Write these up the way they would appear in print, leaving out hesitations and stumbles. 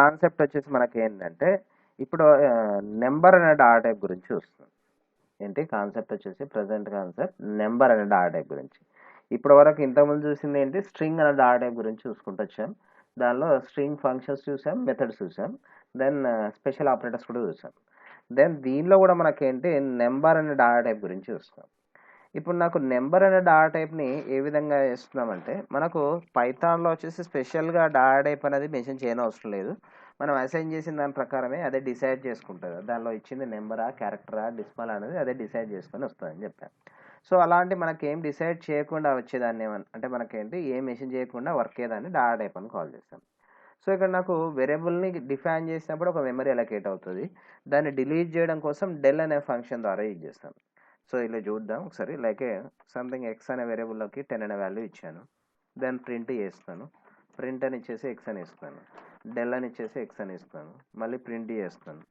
Concept వచ్చేసి మనకి ఏంటంటే ఇప్పుడు నెంబర్ అనే డా టైప్ గురించి చూస్తున్నాం. ఏంటి కాన్సెప్ట్ వచ్చేసి ప్రజెంట్ కాన్సెప్ట్ నెంబర్ అనే డా టైప్ గురించి. ఇప్పటి వరకు ఇంతకుముందు చూసింది ఏంటి స్ట్రింగ్ అనే డా టైప్ గురించి చూసుకుంటూ వచ్చాం. దానిలో స్ట్రింగ్ ఫంక్షన్స్ చూసాం, మెథడ్స్ చూసాం, దెన్ స్పెషల్ ఆపరేటర్స్ కూడా చూసాం. దెన్ దీనిలో కూడా మనకేంటి నెంబర్ అనే డా టైప్ గురించి చూస్తున్నాం. ఇప్పుడు నాకు నెంబర్ అనే డా టైప్ని ఏ విధంగా వేస్తున్నామంటే మనకు పైథాన్లో వచ్చేసి స్పెషల్గా డా టైప్ అనేది మెన్షన్ చేయని అవసరం లేదు. మనం అసైన్ చేసిన దాని ప్రకారమే అదే డిసైడ్ చేసుకుంటుంది. దానిలో ఇచ్చింది నెంబరా క్యారెక్టరా డిస్మల్ అనేది అదే డిసైడ్ చేసుకొని వస్తుందని చెప్పాను. సో అలాంటి మనకి ఏం డిసైడ్ చేయకుండా వచ్చేదాన్ని అంటే మనకేంటి ఏం మెన్షన్ చేయకుండా వర్క్ అయ్యేదాన్ని డా టైప్ అని కాల్ చేస్తాం. సో ఇక్కడ నాకు వేరియబుల్ని డిఫైన్ చేసినప్పుడు ఒక మెమరీ అలొకేట్ అవుతుంది. దాన్ని డిలీట్ చేయడం కోసం డెల్ అనే ఫంక్షన్ ద్వారా యూజ్ చేస్తాం. సో ఇలా చూద్దాం ఒకసారి. లైక్ సంథింగ్ ఎక్స్ అనే వేరియబుల్లోకి 10 అనే వాల్యూ ఇచ్చాను. దెన్ ప్రింట్ చేస్తాను. ప్రింట్ అని ఇచ్చేసి ఎక్స్ అని ఇస్తాను. డెల్ అని ఇచ్చేసి ఎక్స్ అని ఇస్తాను. మళ్ళీ ప్రింట్ చేస్తాను.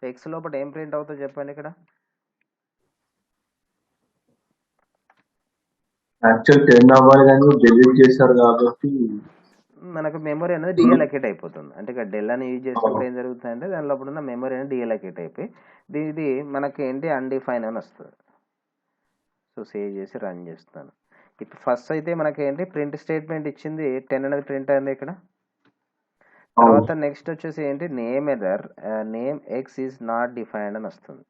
ఎక్స్ లోపల ఏం ప్రింట్ అవుతుందో చెప్పండి ఇక్కడ. యాక్చువల్ 10 అవ్వాలి కానీ డిలీట్ చేశారు కాబట్టి మనకు మెమరీ అనేది డిఎలకేట్ అయిపోతుంది. అంటే ఇక్కడ డెల్ అని యూజ్ చేసినప్పుడు ఏం జరుగుతుందంటే దాని లోపల ఉన్న మెమరీ అనేది డిఎలకేట్ అయిపోయి ఇది మనకి ఏంటి అన్డిఫైన్ అని వస్తుంది. సో సేవ్ చేసి రన్ చేస్తాను. ఇప్పుడు ఫస్ట్ అయితే మనకి ఏంటి ప్రింట్ స్టేట్మెంట్ ఇచ్చింది 10 అనేది ప్రింట్ అయింది ఇక్కడ. తర్వాత నెక్స్ట్ వచ్చేసి ఏంటి name either name X is not defined అని వస్తుంది.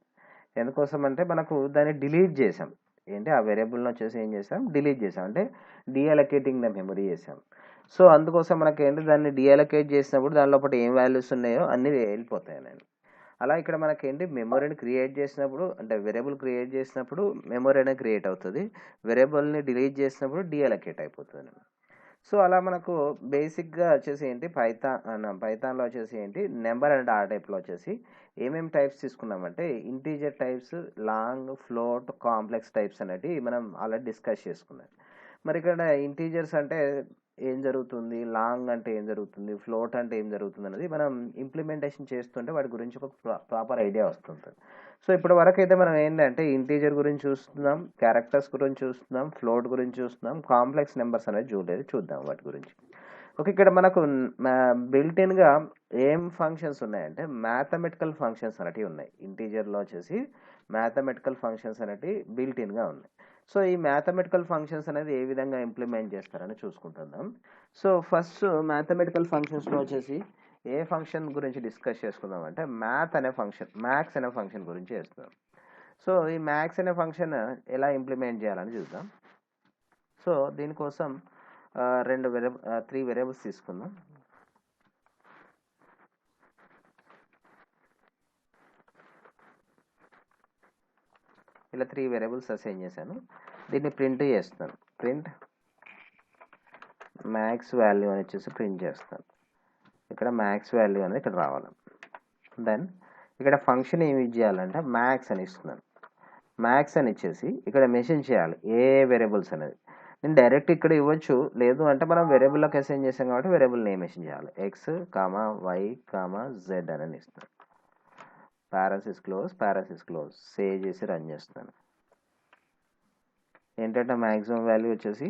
ఎందుకోసం అంటే మనకు దాన్ని డిలీట్ చేసాం. ఏంటి ఆ వేరియబుల్ని వచ్చేసి ఏం చేసాం డిలీట్ చేసాం, అంటే డీఅలొకేటింగ్ ద మెమరీ చేసాం. సో అందుకోసం మనకి ఏంటి దాన్ని డీఅలొకేట్ చేసినప్పుడు దాని లోపల ఏం వాల్యూస్ ఉన్నాయో అన్నీ వెళ్ళిపోతాయి నేను. అలా ఇక్కడ మనకి ఏంటి మెమరీని క్రియేట్ చేసినప్పుడు అంటే వేరియబుల్ క్రియేట్ చేసినప్పుడు మెమరీ అనేది క్రియేట్ అవుతుంది. వేరియబుల్ని డిలీట్ చేసినప్పుడు డీఅలొకేట్ అయిపోతుంది. సో అలా మనకు బేసిక్గా వచ్చేసి ఏంటి పైథాన్లో వచ్చేసి ఏంటి నెంబర్ అండ్ ఆ టైప్లో వచ్చేసి ఏమేమి టైప్స్ తీసుకున్నామంటే integer types, long, float, complex types అనేవి మనం ఆల్రెడీ డిస్కస్ చేసుకున్నాం. మరి ఇక్కడ ఇంటీజర్స్ అంటే ఏం జరుగుతుంది, లాంగ్ అంటే ఏం జరుగుతుంది, ఫ్లోట్ అంటే ఏం జరుగుతుంది అనేది మనం ఇంప్లిమెంటేషన్ చేస్తుంటే వాటి గురించి ఒక ప్రాపర్ ఐడియా వస్తుంది. సో ఇప్పటి వరకు అయితే మనం ఏంటంటే ఇంటీజర్ గురించి చూస్తున్నాం, క్యారెక్టర్స్ గురించి చూస్తున్నాం, ఫ్లోట్ గురించి చూస్తున్నాం, కాంప్లెక్స్ నెంబర్స్ అనేది చూడలేదు, చూద్దాం వాటి గురించి. ఓకే, ఇక్కడ మనకు బిల్ట్ఇన్గా ఏం ఫంక్షన్స్ ఉన్నాయంటే మ్యాథమెటికల్ ఫంక్షన్స్ అనేటివి ఉన్నాయి. ఇంటీజర్లో వచ్చేసి మ్యాథమెటికల్ ఫంక్షన్స్ అనేటివి బిల్ట్ఇన్గా ఉన్నాయి. సో ఈ మ్యాథమెటికల్ ఫంక్షన్స్ అనేది ఏ విధంగా ఇంప్లిమెంట్ చేస్తారని చూసుకుంటున్నాం. సో ఫస్ట్ మ్యాథమెటికల్ ఫంక్షన్స్లో వచ్చేసి ఏ ఫంక్షన్ గురించి డిస్కస్ చేసుకుందాం అంటే మ్యాథ్స్ అనే ఫంక్షన్ గురించి చేస్తున్నాం. సో ఈ మ్యాథ్స్ అనే ఫంక్షన్ ఎలా ఇంప్లిమెంట్ చేయాలని చూద్దాం. సో దీనికోసం 3 వేరియబుల్స్ తీసుకుందాం. ఇలా 3 వేరియబుల్స్ అసైన్ చేశాను. దీన్ని ప్రింట్ చేస్తాను. ప్రింట్ మ్యాథ్స్ వాల్యూ అని వచ్చేసి ప్రింట్ చేస్తాను. ఇక్కడ మ్యాథ్స్ వాల్యూ అనేది ఇక్కడ రావాలి. దెన్ ఇక్కడ ఫంక్షన్ ఏమి యూజ్ చేయాలంటే మ్యాథ్స్ అని ఇస్తున్నాను. మ్యాథ్స్ అని ఇచ్చేసి ఇక్కడ మెన్షన్ చేయాలి ఏ వేరియబుల్స్ అనేది. నేను డైరెక్ట్ ఇక్కడ ఇవ్వచ్చు, లేదు అంటే మనం వేరియబుల్లోకి అసైన్ చేసాం కాబట్టి వేరియబుల్ నేమ్ మెన్షన్ చేయాలి. X comma Y comma Z అని ఇస్తాను. పారాసిస్ క్లోజ్ సేవ్ చేసి రన్ చేస్తాను. ఏంటంటే మ్యాక్సిమం వాల్యూ వచ్చేసి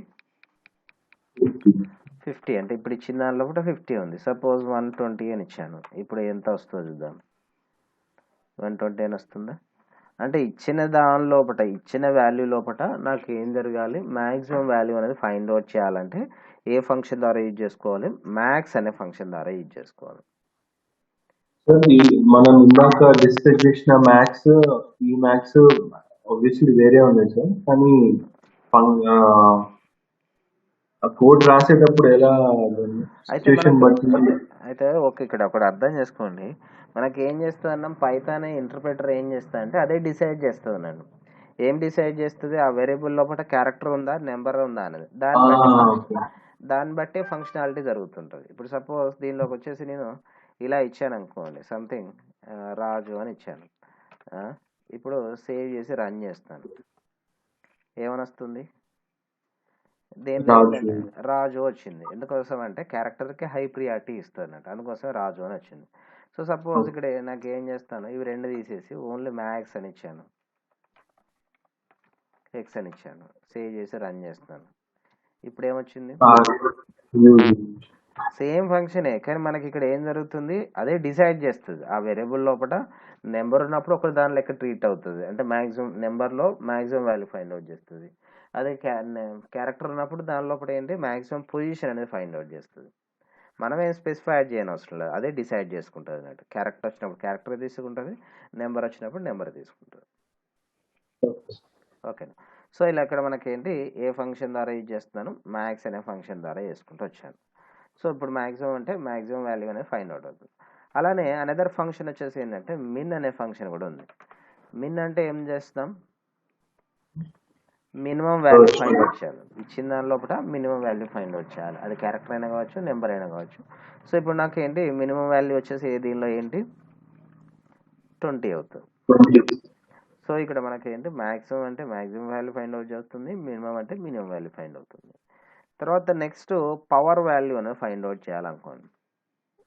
50, అంటే ఇప్పుడు ఇచ్చిన దానిలో కూడా 50 ఉంది. సపోజ్ 120 అని ఇచ్చాను. ఇప్పుడు ఎంత వస్తుందో చూద్దాం. 120 అని వస్తుందా? అంటే ఇచ్చిన దాని లోపల ఇచ్చిన వాల్యూ లోపల నాకు ఏం జరగాలి, మ్యాక్సిమం వాల్యూ అనేది ఫైండ్ అవుట్ చేయాలంటే ఏ ఫంక్షన్ ద్వారా యూజ్ చేసుకోవాలి, మ్యాక్స్ అనే ఫంక్షన్ ద్వారా యూజ్ చేసుకోవాలి. మనం ఇందాక డిస్కస్ చేసిన మ్యాథ్స్ ఈ మ్యాథ్స్ ఆబ్వియస్లీ వేరే ఉంది సార్, కానీ కోడ్ రాసేటప్పుడు ఎలా సిచ్యుయేషన్ బట్టి అయితే ఓకే, ఇక్కడ ఒకటి అర్థం చేసుకోండి. మనకి ఏం చేస్తుందన్నాం, పైథాన్ ఇంటర్ప్రిటర్ ఏం చేస్తా అంటే అదే డిసైడ్ చేస్తుంది నన్ను. ఏం డిసైడ్ చేస్తుంది, ఆ వేరియబుల్ లోపల క్యారెక్టర్ ఉందా నెంబర్ ఉందా అనేది. దాన్ని బట్టి ఫంక్షనాలిటీ జరుగుతుంటుంది. ఇప్పుడు సపోజ్ దీనిలోకి వచ్చేసి నేను ఇలా ఇచ్చాను అనుకోండి, సంథింగ్ రాజు అని ఇచ్చాను. ఇప్పుడు సేవ్ చేసి రన్ చేస్తాను. ఏమని వస్తుంది, దేనిలో రాజు వచ్చింది. ఎందుకోసం అంటే క్యారెక్టర్కి హై ప్రియారిటీ ఇస్తుంది, అందుకోసం రాజు అని వచ్చింది. సో సపోజ్ ఇక్కడ నాకు ఏం చేస్తాను, ఇవి 2 తీసేసి ఓన్లీ మ్యాథ్స్ అని ఇచ్చాను, ఎక్స్ అని ఇచ్చాను, సేవ్ చేసి రన్ చేస్తాను. ఇప్పుడు ఏమొచ్చింది, సేమ్ ఫంక్షనే, కానీ మనకి ఇక్కడ ఏం జరుగుతుంది, అదే డిసైడ్ చేస్తుంది. ఆ వేరియబుల్ లోపల నెంబర్ ఉన్నప్పుడు ఒక దాని లెక్క ట్రీట్ అవుతుంది, అంటే మ్యాక్సిమం నెంబర్లో మ్యాక్సిమం వాల్యూ ఫైండ్ అవుట్ చేస్తుంది. అదే క్యారెక్టర్ ఉన్నప్పుడు దాని లోపల ఏంటి మ్యాక్సిమం పొజిషన్ అనేది ఫైండ్ అవుట్ చేస్తుంది. మనం ఏం స్పెసిఫై చేయని అవసరం లేదు, అదే డిసైడ్ చేసుకుంటుంది అన్నట్టు. క్యారెక్టర్ వచ్చినప్పుడు క్యారెక్టర్ తీసుకుంటుంది, నెంబర్ వచ్చినప్పుడు నెంబర్ తీసుకుంటుంది. ఓకేనా. సో ఇలా ఇక్కడ మనకేంటి ఏ ఫంక్షన్ ద్వారా యూజ్ చేస్తున్నాను, మ్యాక్స్ అనే ఫంక్షన్ ద్వారా చేసుకుంటూ వచ్చాను. సో ఇప్పుడు మ్యాక్సిమం అంటే మ్యాక్సిమం వాల్యూ అనేది ఫైండ్ అవుట్ అవుతుంది. అలానే అనదర్ ఫంక్షన్ వచ్చేసి ఏంటంటే మిన్ అనే ఫంక్షన్ కూడా ఉంది. మిన్ అంటే ఏం చేస్తాం, మినిమం వాల్యూ ఫైండ్ అవుట్ చేయాలి. ఇచ్చిన దాని లోపల మినిమం వాల్యూ ఫైండ్ అవుట్ చేయాలి, అది క్యారెక్టర్ అయినా కావచ్చు, నెంబర్ అయినా కావచ్చు. సో ఇప్పుడు నాకు ఏంటి మినిమం వాల్యూ వచ్చేసి దీనిలో ఏంటి 20 అవుతుంది. సో ఇక్కడ మనకి ఏంటి మ్యాక్సిమం అంటే మ్యాక్సిమం వాల్యూ ఫైండ్ అవుట్ చేస్తుంది, మినిమం అంటే మినిమం వాల్యూ ఫైండ్ అవుతుంది. తర్వాత నెక్స్ట్ పవర్ వాల్యూ అనేది ఫైండ్ అవుట్ చేయాలనుకోండి.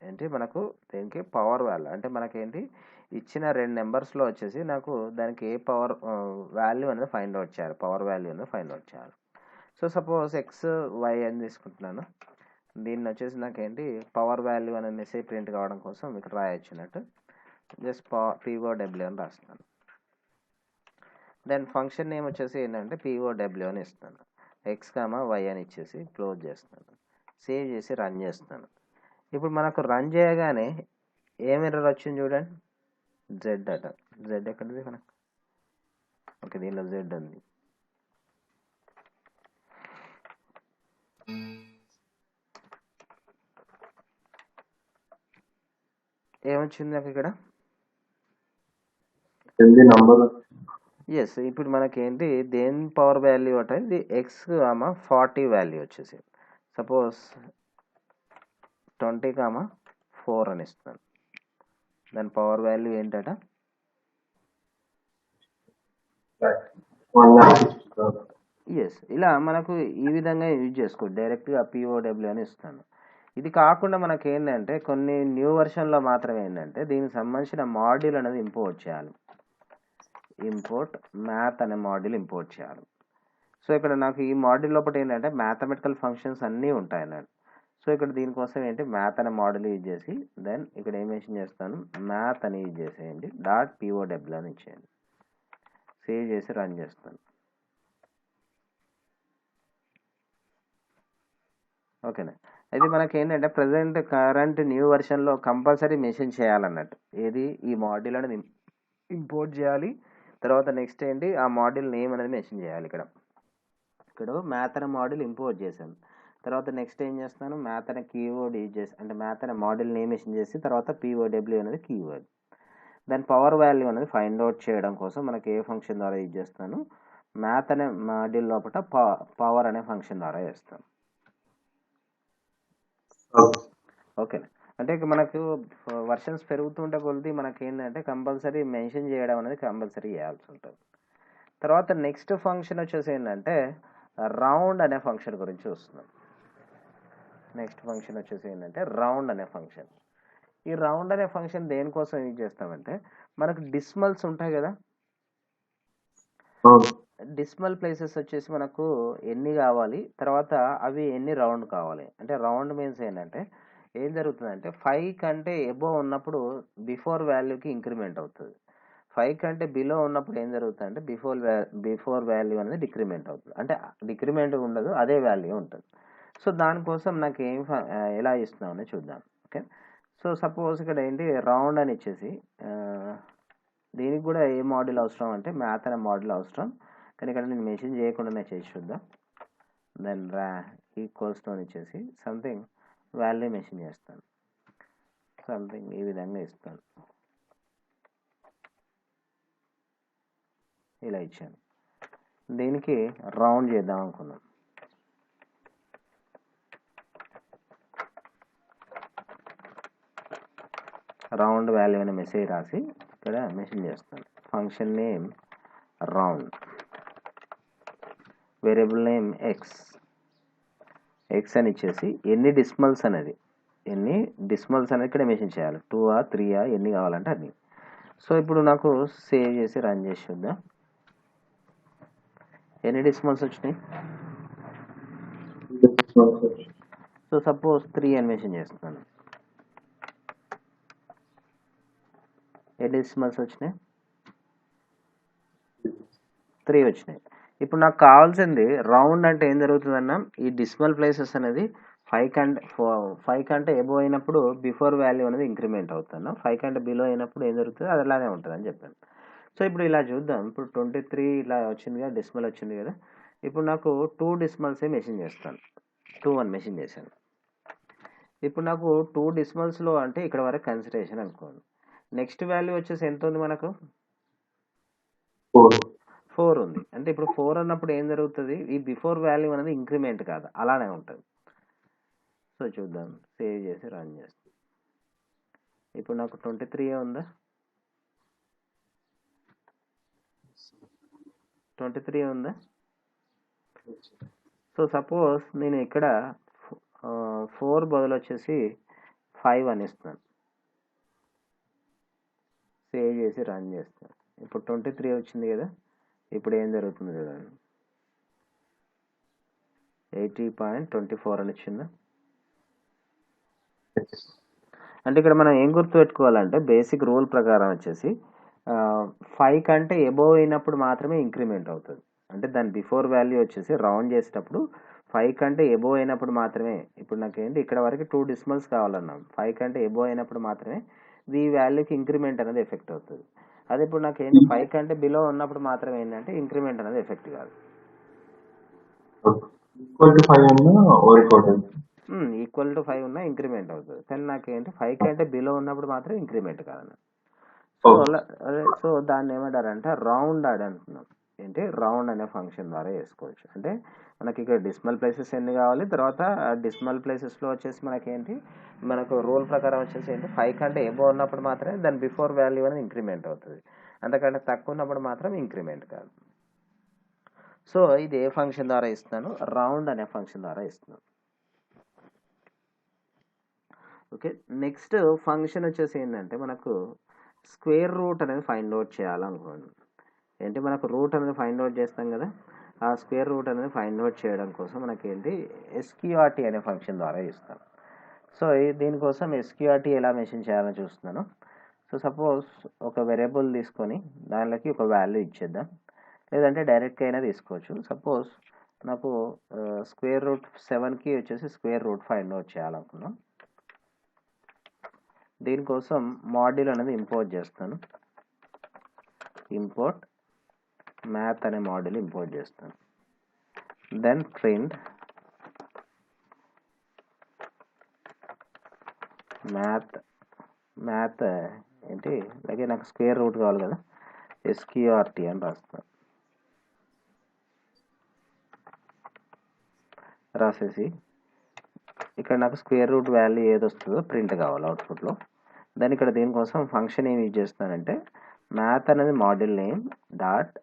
ఏంటి మనకు దీనికి పవర్ వాల్యూ అంటే మనకేంటి ఇచ్చిన 2 నెంబర్స్లో వచ్చేసి నాకు దానికి ఏ పవర్ వాల్యూ అనేది ఫైండ్ అవుట్ చేయాలి, పవర్ వాల్యూ అనేది ఫైండ్ అవుట్ చేయాలి. సో సపోజ్ ఎక్స్ వై అని తీసుకుంటున్నాను. దీన్ని వచ్చేసి నాకేంటి పవర్ వాల్యూ అనే మెసేజ్ ప్రింట్ కావడం కోసం ఇక్కడ రాయొచ్చినట్టు జస్ట్ POW అని రాస్తాను. దెన్ ఫంక్షన్ నేమ్ వచ్చేసి ఏంటంటే POW అని ఇస్తాను. ఎక్స్ వై అని ఇచ్చేసి క్లోజ్ చేస్తాను, సేవ్ చేసి రన్ చేస్తాను. ఇప్పుడు మనకు రన్ చేయగానే ఏం ఎర్రర్ వచ్చింది చూడండి, జెడ్ అట. జెడ్ ఎక్కడిది మనకు, ఓకే దీనిలో జెడ్ ఉంది. ఏమొచ్చింది నాకు ఇక్కడ, ఎస్. ఇప్పుడు మనకేంటి దేని పవర్ వాల్యూ అంటే ఇది ఎక్స్ 40 వాల్యూ వచ్చేసి సపోజ్ 20, 4 అని ఇస్తాను. దాని పవర్ వాల్యూ ఏంటట, ఎస్. ఇలా మనకు ఈ విధంగా యూజ్ చేసుకో, డైరెక్ట్గా POW అని ఇస్తాను. ఇది కాకుండా మనకి ఏంటంటే కొన్ని న్యూ వెర్షన్లో మాత్రం ఏంటంటే దీనికి సంబంధించిన మాడ్యూల్ అనేది ఇంపోర్ట్ చేయాలి. ఇంపోర్ట్ మ్యాథ్ అనే మాడ్యూల్ ఇంపోర్ట్ చేయాలి. సో ఇక్కడ నాకు ఈ మాడ్యూల్ లోపల ఏంటంటే మ్యాథమెటికల్ ఫంక్షన్స్ అన్నీ ఉంటాయి అన్నట్టు. సో ఇక్కడ దీనికోసం ఏంటి మ్యాథ్ అనే మాడ్యూల్ యూజ్ చేసి దెన్ ఇక్కడ ఏం మెన్షన్ చేస్తాను, మ్యాథ్ అని యూజ్ చేసేయండి, .POW అని ఇచ్చేయండి, సేవ్ చేసి రన్ చేస్తాను. ఓకేనా. అయితే మనకి ఏంటంటే ప్రజెంట్ కరెంట్ న్యూ వెర్షన్లో కంపల్సరీ మెన్షన్ చేయాలన్నట్టు, ఏది ఈ మాడ్యూల్ అనేది ఇంపోర్ట్ చేయాలి. తర్వాత నెక్స్ట్ ఏంటి ఆ మాడ్యూల్ నేమ్ అనేది మెన్షన్ చేయాలి. ఇక్కడ మ్యాథ్ అనే మాడ్యూల్ ఇంపోర్ట్ చేశాను. తర్వాత నెక్స్ట్ ఏం చేస్తాను, మ్యాథ్ అనే కీవర్డ్ యూజ్ చేసి అంటే మ్యాథ్ అనే మాడ్యూల్ నేమ్ మెన్షన్ చేసి తర్వాత POW అనేది కీవర్డ్. దాని పవర్ వాల్యూ అనేది ఫైండ్ అవుట్ చేయడం కోసం మనకి ఏ ఫంక్షన్ ద్వారా యూజ్ చేస్తాను, మ్యాథ్ అనే మాడ్యూల్ లోపల పవర్ అనే ఫంక్షన్ ద్వారా చేస్తాను. ఓకే. అంటే మనకు వర్షన్స్ పెరుగుతుంటే కొద్ది మనకి ఏంటంటే కంపల్సరీ మెన్షన్ చేయడం అనేది కంపల్సరీ చేయాల్సి ఉంటుంది. తర్వాత నెక్స్ట్ ఫంక్షన్ వచ్చేసి ఏంటంటే రౌండ్ అనే ఫంక్షన్ గురించి చూస్తున్నాం. నెక్స్ట్ ఫంక్షన్ వచ్చేసి ఏంటంటే రౌండ్ అనే ఫంక్షన్. ఈ రౌండ్ అనే ఫంక్షన్ దేనికోసం యూజ్ చేస్తామంటే మనకు డిస్మల్స్ ఉంటాయి కదా, డిస్మల్ ప్లేసెస్ వచ్చేసి మనకు ఎన్ని కావాలి, తర్వాత అవి ఎన్ని రౌండ్ కావాలి. అంటే రౌండ్ మీన్స్ ఏంటంటే ఏం జరుగుతుందంటే 5 కంటే ఎబోవ్ ఉన్నప్పుడు బిఫోర్ వాల్యూకి ఇంక్రిమెంట్ అవుతుంది, 5 కంటే బిలో ఉన్నప్పుడు ఏం జరుగుతుందంటే బిఫోర్ వాల్యూ అనేది డిక్రిమెంట్ అవుతుంది, అంటే డిక్రిమెంట్ ఉండదు, అదే వాల్యూ ఉంటుంది. సో దానికోసం నాకు ఎలా ఇస్తున్నామని చూద్దాం. ఓకే. సో సపోజ్ ఇక్కడ ఏంటి రౌండ్ అని ఇచ్చేసి దీనికి కూడా ఏ మాడ్యూల్ అవసరం అంటే మ్యాథ్ అనే మాడ్యూల్ అవసరం, కానీ ఇక్కడ నేను మెన్షన్ చేయకుండానే చేసి చూద్దాం. దెన్ ఈక్వల్స్ తో ఇచ్చేసి సంథింగ్ వాల్యూ మెన్షన్ చేస్తాను, సంథింగ్ ఈ విధంగా ఇస్తాను, ఇలా ఇచ్చాను. దీనికి రౌండ్ చేద్దాం అనుకున్నాం. రౌండ్ వాల్యూ అనే మెసేజ్ రాసి ఇక్కడ మెన్షన్ చేస్తాను, function name round, variable name X అని ఇచ్చేసి ఎన్ని డిస్మల్స్ అనేది ఇక్కడ మెన్షన్ చేయాలి, 2 3 ఎన్ని కావాలంటే అది. సో ఇప్పుడు నాకు సేవ్ చేసి రన్ చేసి చూద్దాం, ఎన్ని డిస్మల్స్ వచ్చినాయి. సో సపోజ్ 3 అని మెన్షన్ చేస్తున్నాను. ఏ డెసిమల్స్ వచ్చినాయి? 3 వచ్చినాయి. ఇప్పుడు నాకు కావాల్సింది రౌండ్ అంటే ఏం జరుగుతుందన్నా, ఈ డెసిమల్ ప్లేసెస్ అనేది 5 కంటే ఎబో అయినప్పుడు బిఫోర్ వాల్యూ అనేది ఇంక్రిమెంట్ అవుతుంది. 5 కంటే బిలో అయినప్పుడు ఏం జరుగుతుంది, అది అలానే ఉంటుంది అని చెప్పాను. సో ఇప్పుడు ఇలా చూద్దాం. ఇప్పుడు 23 ఇలా వచ్చింది కదా, డెసిమల్ వచ్చింది కదా. ఇప్పుడు నాకు 2 డెసిమల్సే మెన్షన్ చేస్తాను. 2 అని మెన్షన్ చేశాను. ఇప్పుడు నాకు 2 డెసిమల్స్లో అంటే ఇక్కడ వరకు కన్సిడరేషన్ అనుకోండి. నెక్స్ట్ వాల్యూ వచ్చేసి ఎంత ఉంది మనకు? 4 ఉంది. అంటే ఇప్పుడు 4 అన్నప్పుడు ఏం జరుగుతుంది, ఈ బిఫోర్ వాల్యూ అనేది ఇంక్రిమెంట్ కాదు, అలానే ఉంటుంది. సో చూద్దాం, సేవ్ చేసి రన్ చేస్తాం. ఇప్పుడు నాకు 23 ఉందా? 23 ఉందా? సో సపోజ్ నేను ఇక్కడ 4 బదులు వచ్చేసి 5 అని ఇస్తాను. సేవ్ చేసి రన్ చేస్తాను. ఇప్పుడు 23 వచ్చింది కదా. ఇప్పుడు ఏం జరుగుతుంది చూడండి, 80.24 అని వచ్చిందా? అంటే ఇక్కడ మనం ఏం గుర్తుపెట్టుకోవాలంటే, బేసిక్ రూల్ ప్రకారం వచ్చేసి 5 కంటే ఎబోవ్ అయినప్పుడు మాత్రమే ఇంక్రిమెంట్ అవుతుంది. అంటే దాని బిఫోర్ వాల్యూ వచ్చేసి రౌండ్ చేసేటప్పుడు 5 కంటే ఎబోవ్ అయినప్పుడు మాత్రమే. ఇప్పుడు నాకేంటి, ఇక్కడ వరకు 2 డెసిమల్స్ కావాలన్నాం. 5 కంటే ఎబోవ్ అయినప్పుడు మాత్రమే ఈ వాల్యూకి ఇంక్రిమెంట్ అనేది ఎఫెక్ట్ అవుతుంది. అదే ఇప్పుడు నాకేంటి 5 కంటే బిలో ఉన్నప్పుడు మాత్రమే ఏంటంటే ఇంక్రిమెంట్ అనేది ఎఫెక్ట్ కాదు. ఈక్వల్ టు 5 ఉన్నా ఇంక్రిమెంట్ అవుతుంది. కానీ నాకేంటి 5 కంటే బిలో ఉన్నప్పుడు మాత్రం ఇంక్రిమెంట్ కాదు. సో దాన్ని ఏమంటారంటే రౌండ్ ఆడ్ అంటున్నాం. ఏంటి, రౌండ్ అనే ఫంక్షన్ ద్వారా చేసుకోవచ్చు. అంటే మనకి ఇక్కడ డెసిమల్ ప్లేసెస్ ఎన్ని కావాలి, తర్వాత డెసిమల్ ప్లేసెస్లో వచ్చేసి మనకేంటి, మనకు రూల్ ప్రకారం వచ్చేసి ఏంటి, 5 కంటే ఎబో ఉన్నప్పుడు మాత్రమే దాని బిఫోర్ వాల్యూ అనేది ఇంక్రిమెంట్ అవుతుంది. అంతకంటే తక్కువ ఉన్నప్పుడు మాత్రం ఇంక్రిమెంట్ కాదు. సో ఇది ఏ ఫంక్షన్ ద్వారా ఇస్తున్నాను, రౌండ్ అనే ఫంక్షన్ ద్వారా ఇస్తున్నాను. ఓకే, నెక్స్ట్ ఫంక్షన్ వచ్చేసి ఏంటంటే, మనకు స్క్వేర్ రూట్ అనేది ఫైండ్ అవుట్ చేయాలనుకోండి. ఏంటి, మనకు రూట్ అనేది ఫైండ్ అవుట్ చేస్తాం కదా, ఆ స్క్వేర్ రూట్ అనేది ఫైండ్ అవుట్ చేయడం కోసం మనకేంటి ఎస్క్యూఆర్టీ అనే ఫంక్షన్ ద్వారా ఇస్తాం. సో దీనికోసం ఎస్క్యూఆర్టీ ఎలా మెన్షన్ చేయాలని చూస్తున్నాను. సో సపోజ్ ఒక వేరియబుల్ తీసుకొని దానిలోకి ఒక వాల్యూ ఇచ్చేద్దాం, లేదంటే డైరెక్ట్గా అయినా తీసుకోవచ్చు. సపోజ్ నాకు స్క్వేర్ రూట్ 7కి వచ్చేసి స్క్వేర్ రూట్ ఫైండ్ అవుట్ చేయాలనుకున్నాం. దీనికోసం మాడ్యూల్ అనేది ఇంపోర్ట్ చేస్తాను. ఇంపోర్ట్ మ్యాథ్ అనే మాడ్యూల్ ఇంపోర్ట్ చేస్తాను. దెన్ ప్రింట్ మ్యాథ్ ఏంటి, అలాగే నాకు స్క్వేర్ రూట్ కావాలి కదా, ఎస్క్యూఆర్టీ అని రాస్తాను. రాసేసి ఇక్కడ నాకు స్క్వేర్ రూట్ వాల్యూ ఏది వస్తుందో ప్రింట్ కావాలి అవుట్పుట్లో. దాని ఇక్కడ దీనికోసం ఫంక్షన్ ఏమి యూజ్ చేస్తానంటే, మ్యాథ్ అనేది మాడ్యూల్ నేమ్ డాట్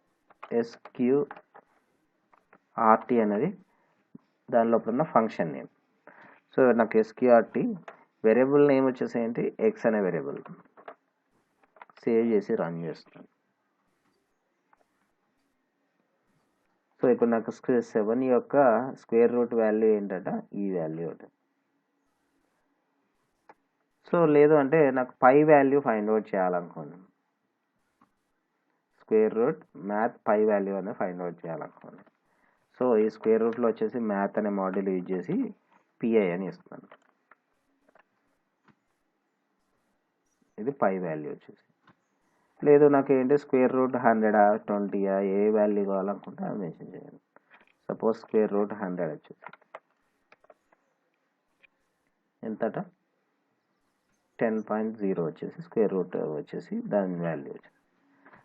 ఎస్క్యూఆర్టీ అనేది దాని లోపల ఉన్న ఫంక్షన్ నేమ్. సో నాకు ఎస్క్యూఆర్టీ వేరియబుల్ నేమ్ వచ్చేసి ఏంటి, ఎక్స్ అనే వేరియబుల్. సేవ్ చేసి రన్ చేస్తాను. సో ఇప్పుడు నాకు 7 యొక్క స్క్వేర్ రూట్ వాల్యూ ఏంటంటే ఈ వాల్యూ ఉంటుంది. సో లేదు అంటే నాకు పై వాల్యూ ఫైండ్ అవుట్ చేయాలనుకోండి, square root math pi value అనేది ఫైండ్ అవుట్ చేయాలనుకోండి. సో ఈ స్క్వేర్ రూట్లో వచ్చేసి మ్యాథ్ అనే మాడ్యూల్ యూజ్ చేసి పిఐ అని ఇస్తాను. ఇది పై వాల్యూ వచ్చేసి. లేదు నాకు ఏంటి స్క్వేర్ రూట్ 100 20 ఏ వాల్యూ కావాలనుకుంటే అది మెన్షన్ చేయండి. సపోజ్ స్క్వేర్ రూట్ 100 వచ్చేసి ఎంతట 10.0 వచ్చేసి స్క్వేర్ రూట్ వచ్చేసి దాని వాల్యూ వచ్చేసి.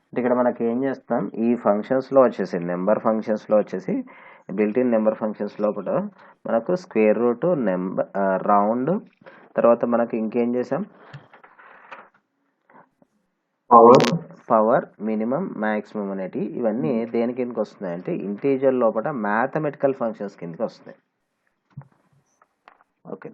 అంటే ఇక్కడ మనకి ఏం చేస్తాం, ఈ ఫంక్షన్స్లో వచ్చేసి నెంబర్ ఫంక్షన్స్లో వచ్చేసి బిల్ట్-ఇన్ నెంబర్ ఫంక్షన్స్ లోపల మనకు స్క్వేర్ రూట్, నెంబర్, రౌండ్, తర్వాత మనకి ఇంకేం చేసాం, పవర్, మినిమం, మ్యాక్సిమం అనేటి ఇవన్నీ దేని కిందకి వస్తున్నాయి అంటే ఇంటీజర్ లోపల మ్యాథమెటికల్ ఫంక్షన్స్ కిందకి వస్తున్నాయి. ఓకే.